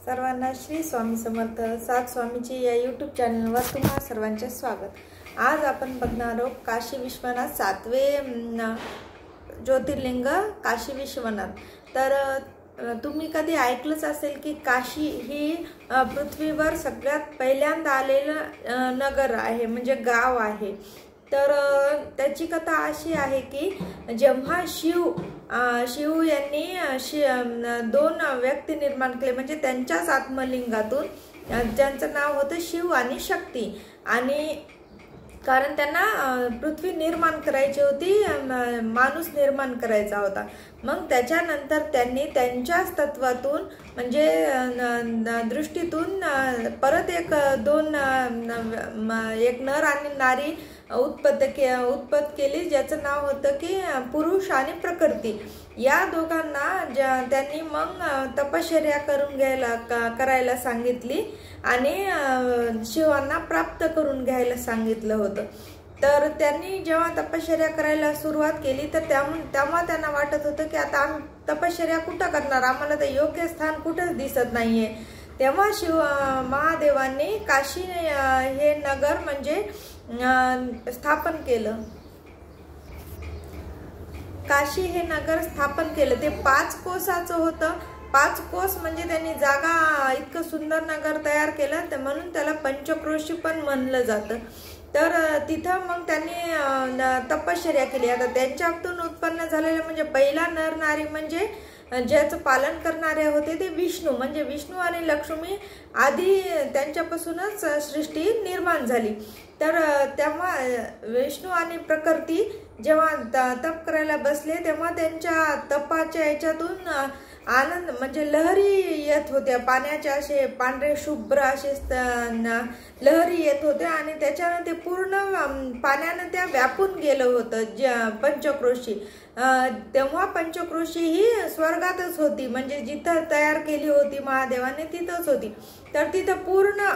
सर्वांना श्री स्वामी समर्थ सात स्वामीची या यूट्यूब चॅनलवर तुम्हा सर्वांचे स्वागत। आज आपण बघणार आहोत काशी विश्वनाथ सातवे ज्योतिर्लिंग काशी विश्वनाथ। तर तुम्ही कधी ऐकलंच असेल की काशी ही पृथ्वीवर सगळ्यात पहिल्यांदा आलेलं नगर आहे, म्हणजे गाव आहे। तर त्याची कथा अशी आहे की जेव्हा शिव यांनी दोन व्यक्ती निर्माण केले, म्हणजे त्यांच्याच आत्मलिंगातून, ज्यांचं नाव होतं शिव आणि शक्ती। आणि कारण त्यांना पृथ्वी निर्माण करायची होती, माणूस निर्माण करायचा होता। मग त्याच्यानंतर त्यांनी त्यांच्याच तत्वातून, म्हणजे दृष्टीतून परत एक नर आणि नारी उत्पत्त केली, ज्याचं नाव होतं की पुरुष आणि प्रकृती। या दोघांना त्यांनी मग तपश्चर्या करायला सांगितली आणि शिवांना प्राप्त करून घ्यायला सांगितलं होतं। तर त्यांनी जेव्हा तपश्चर्या करायला सुरुवात केली तर तेव्हा त्यांना वाटत होतं की आता आम्ही तपश्चर्या कुठं करणार, आम्हाला तर योग्य स्थान कुठंच दिसत नाहीये। तेव्हा महादेवांनी काशी हे नगर म्हणजे स्थापन केलं। काशी हे नगर स्थापन केलं, ते 5 कोसाचं होतं। 5 कोस म्हणजे त्यांनी जागा इतकं सुंदर नगर तयार केलं, तर म्हणून त्याला पंचक्रोशी पण म्हणलं जातं। तर तिथं मग त्यांनी तपश्चर्या केली। आता त्यांच्यातून उत्पन्न झालेलं म्हणजे पहिला नर नारी म्हणजे ज्याचं पालन करणारे होते ते विष्णू, म्हणजे विष्णू आणि लक्ष्मी आधी त्यांच्यापासूनच सृष्टी निर्माण झाली। तर तेव्हा विष्णू आणि प्रकृती जेव्हा तप करायला बसले तेव्हा त्यांच्या तपाच्या याच्यातून आनंद म्हणजे लहरी येत होत्या, पाण्याच्या असे पांढरे शुभ्र असे लहरी येत होत्या आणि त्याच्यानं ते पूर्ण पाण्यानं त्या व्यापून गेलं होतं पंचक्रोशी। तेव्हा पंचक्रोशी ही स्वर्गातच होती, म्हणजे जिथं तयार केली होती महादेवाने तिथंच होती। तर तिथं पूर्ण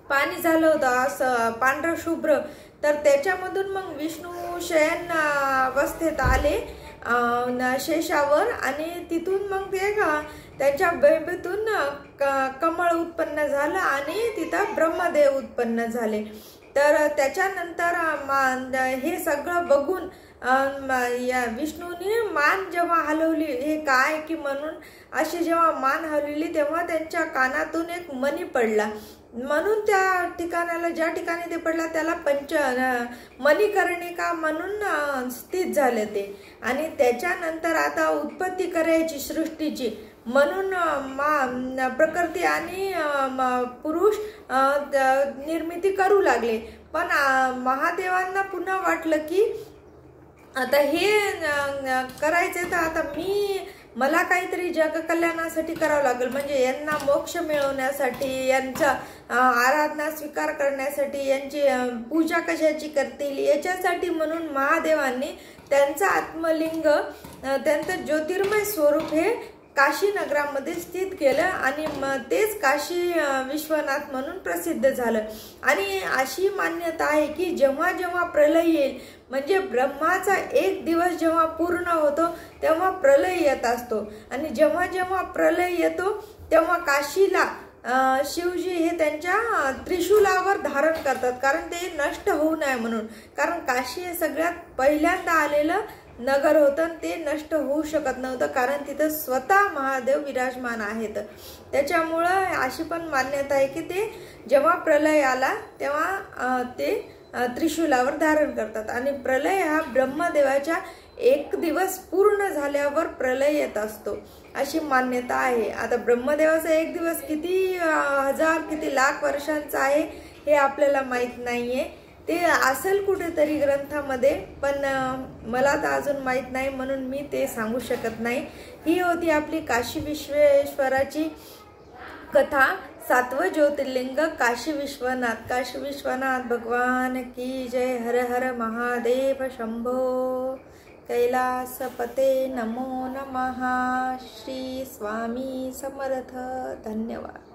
पाणी झालं होतं असं पांढरं शुभ्र। तर त्याच्यामधून मग विष्णू शयन अवस्थेत आले शेषावर, आणि तिथून मग ते त्यांच्या बेंबीतून कमळ उत्पन्न झालं आणि तिथं ब्रह्मदेव उत्पन्न झाले। तर त्याच्यानंतर हे सगळं बघून या विष्णूने मान जेव्हा हलवली, हे काय की म्हणून अशी जेव्हा मान हलवली तेव्हा त्यांच्या कानातून एक मणी पडला, म्हणून त्या ठिकाणाला, ज्या ठिकाणी ते पडला त्याला मणिकर्णिका म्हणून स्थित झाले ते। आणि त्याच्यानंतर आता उत्पत्ती करायची सृष्टीची, म्हणून प्रकृती आणि पुरुष निर्मिती करू लागले। पण महादेवांना पुन्हा वाटलं की आता हे करायचं तर आता मला काहीतरी जग कल्याणासाठी करावं लागेल, म्हणजे यांना मोक्ष मिळवण्यासाठी, यांचा आराधना स्वीकार करण्यासाठी, यांची पूजा कशाची करतील याच्यासाठी, म्हणून महादेवांनी त्यांचं आत्मलिंग, त्यांचं ज्योतिर्मय स्वरूप हे काशी नगरामध्ये स्थित केलं आणि तेच काशी विश्वनाथ म्हणून प्रसिद्ध झालं। आणि अशी मान्यता आहे की जेव्हा जेव्हा प्रलय येईल, म्हणजे ब्रह्माचा एक दिवस जेव्हा पूर्ण होतो तेव्हा प्रलय येत असतो, आणि जेव्हा जेव्हा प्रलय येतो तेव्हा काशीला शिवजी हे त्यांच्या त्रिशूलावर धारण करतात, कारण ते नष्ट होऊ नये म्हणून। कारण काशी हे सगळ्यात पहिल्यांदा आलेलं नगर होतं, ते नष्ट होऊ शकत नव्हतं, कारण तिथं स्वतः महादेव विराजमान आहेत। त्याच्यामुळं अशी पण मान्यता आहे की ते जेव्हा प्रलय आला तेव्हा ते त्रिशूलावर धारण करतात, आणि प्रलय हा ब्रह्मदेवाच्या एक दिवस पूर्ण झाल्यावर प्रलय येत असतो, अशी मान्यता आहे। आता ब्रह्मदेवाचा एक दिवस किती हजार किती लाख वर्षांचा आहे हे आपल्याला माहित नाहीये, ते असेल कुठेतरी ग्रंथामध्ये, पण मला तर अजून माहित नाही, म्हणून मी ते सांगू शकत नाही। ही होती आपली काशी विश्वेश्वराची कथा, 7वं ज्योतिर्लिंग काशी विश्वनाथ। काशी विश्वनाथ भगवान की जय। हर हर महादेव शंभो। कैलासपते नमो नमः। श्री स्वामी समर्थ। धन्यवाद।